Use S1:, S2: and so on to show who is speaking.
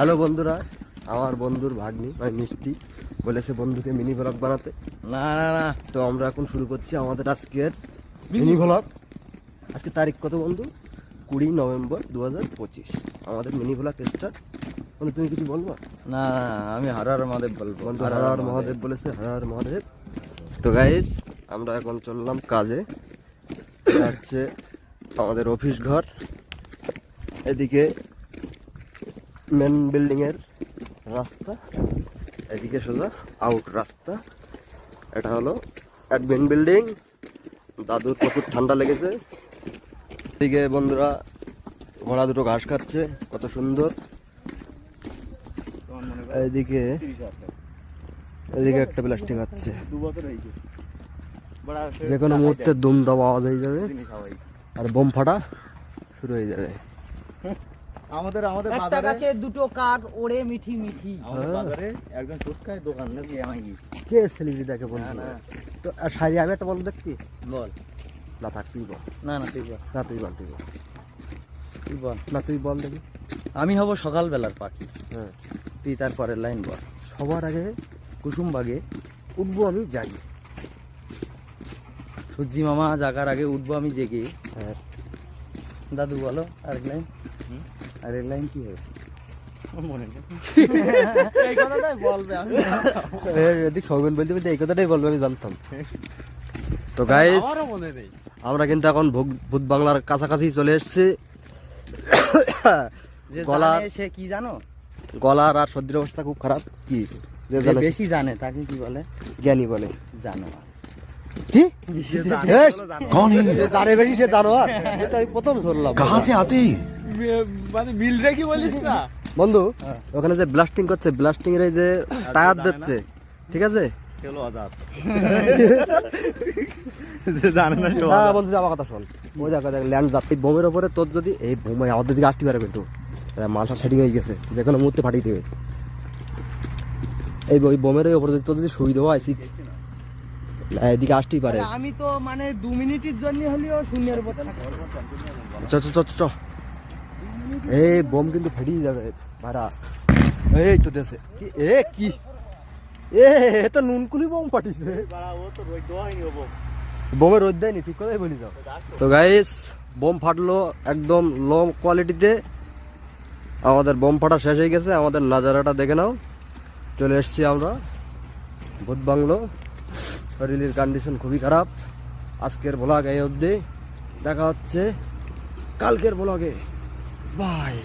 S1: Hello বন্ধুরা, আমার বন্ধুর ভাগ্নি মানে মিষ্টি বলেছে বন্ধুকে মিনি ব্লগ বানাতে।
S2: না না না,
S1: তো আমরা এখন শুরু করছি আমাদের আজকের মিনি ব্লগ। আজকে তারিখ কত বন্ধু? 20 নভেম্বর 2025 আমাদের মিনি ব্লগ স্টার্ট। বন্ধু তুমি কিছু বলবো?
S2: না না, আমি হর হর মহাদেব বলবো।
S1: বন্ধু হর হর মহাদেব বলেছে, হর হর মহাদেব। তো গাইস আমরা এখন চললাম কাজে। এটা হচ্ছে আমাদের অফিস ঘর, এদিকে মেন বিল্ডিং এর রাস্তা, এদিকে সোজা আউট রাস্তা। এটা হলো অ্যাডমিন বিল্ডিং। দাদুর প্রচুর ঠান্ডা লেগেছে। এদিকে বন্ধুরা ঘোড়া দুটো ঘাস খাচ্ছে, কত সুন্দর। এদিকে এদিকে একটা প্লাস্টিক আছে, যে কোনো মুহূর্তে দুম দাম আওয়াজ হয়ে যাবে আর বোম ফাটা শুরু হয়ে যাবে।
S3: আমাদের
S2: একটা গাছে দুটো কাক ওড়ে মিঠি মিঠি।
S3: আমাদের বাজারে একজন টোটকায় দোকান নাকি আমায়
S1: কে সেলিব্রিটি দেখে বন্ধু? তো আর শাড়ি আমি একটা বন্ধু দেখছি।
S2: বল।
S1: না থাক তুই বল।
S2: না না, তুই বল।
S1: না তুই বল, তুই বল।
S2: তুই বল।
S1: না তুই বল দেখি।
S2: আমি হব সকালবেলার পাখি,
S1: হ্যাঁ,
S2: তুই তারপরের লাইন বল।
S1: সবার আগে
S2: কুসুমবাগে
S1: উঠবো আমি জাগি।
S2: সূর্যি মামা জাগার আগে উঠবো আমি জেগে।
S1: হ্যাঁ,
S2: দাদু বলো আরেক লাইন। আরেক লাইন কি হবে?
S3: মনে নেই।
S2: এই কথাটাই বলবে। আমি
S1: এদিক সৌগন বলতে বলতে এই কথাটাই বলবো, আমি জানতাম। তো গাইস
S2: আমারও মনে নেই।
S1: আমরা কিন্তু এখন ভূত বাংলার কাছাকাছি চলে এসেছি।
S2: যে
S1: গলা-
S2: জানে সে কি জানো?
S1: গলার আর সর্দির অবস্থা খুব খারাপ। কি যে
S2: যে
S1: জানে সে
S2: বেশি জানে তাকে কি বলে?
S1: জ্ঞানী বলে।
S2: জানো।
S1: কি
S3: বেশ,
S4: कौन है
S1: যে জানে বেশি সে জানোয়ার, এটা আমি প্রথম শুনলাম।
S4: कहाँ से आते हैं
S5: মানে মিল রেখে বলিস না।
S1: বন্ধু ওখানে যে ব্লাস্টিং করছে, ব্লাস্টিং এর এই যে টায়ার দিচ্ছে, ঠিক আছে?
S3: চলো আজাদ। যে জানে না সে
S1: না
S3: আজাদ।
S1: বন্ধু আমার কথা শোন। ওই দেখ ল্যান্ড যাত্রী বোমের ওপরে তোর যদি এই বোমে আমাদের দিকে আসতে পারে, কিন্তু মালটা সেটিং হয়ে গেছে, যে কোনো মুহূর্তে ফাটিয়ে দেবে। এই ওই বোমের ওপরে যদি তোর যদি সুবিধা হয় এদিকে আসতেই পারে।
S2: আমি তো মানে 2 মিনিটের জন্য হলেও শূন্যের উপর থাকবো।
S1: চ চ চ চ। এই বোম কিন্তু ফেটিয়ে যাবে ভাড়া। এই তো দেশে কি এ কি এ তো নুনকুলি বোম ফাটিছে।
S3: বাড়া, ও তো রোজ দোয়াইনি হবো।
S1: বোমে রোদ দেয়নি, ঠিক কথাই বলি যাও। তো গাইস বোম ফাটলো একদম লো কোয়ালিটিতে। আমাদের বোম ফাটা শেষ হয়ে গেছে। আমাদের নাজারাটা দেখে নাও। চলে এসেছি আমরা ভূত বাংলো। শরীরের কন্ডিশন খুবই খারাপ। আজকের ব্লগ এই অবধি, দেখা হচ্ছে কালকের ব্লগে। বাই।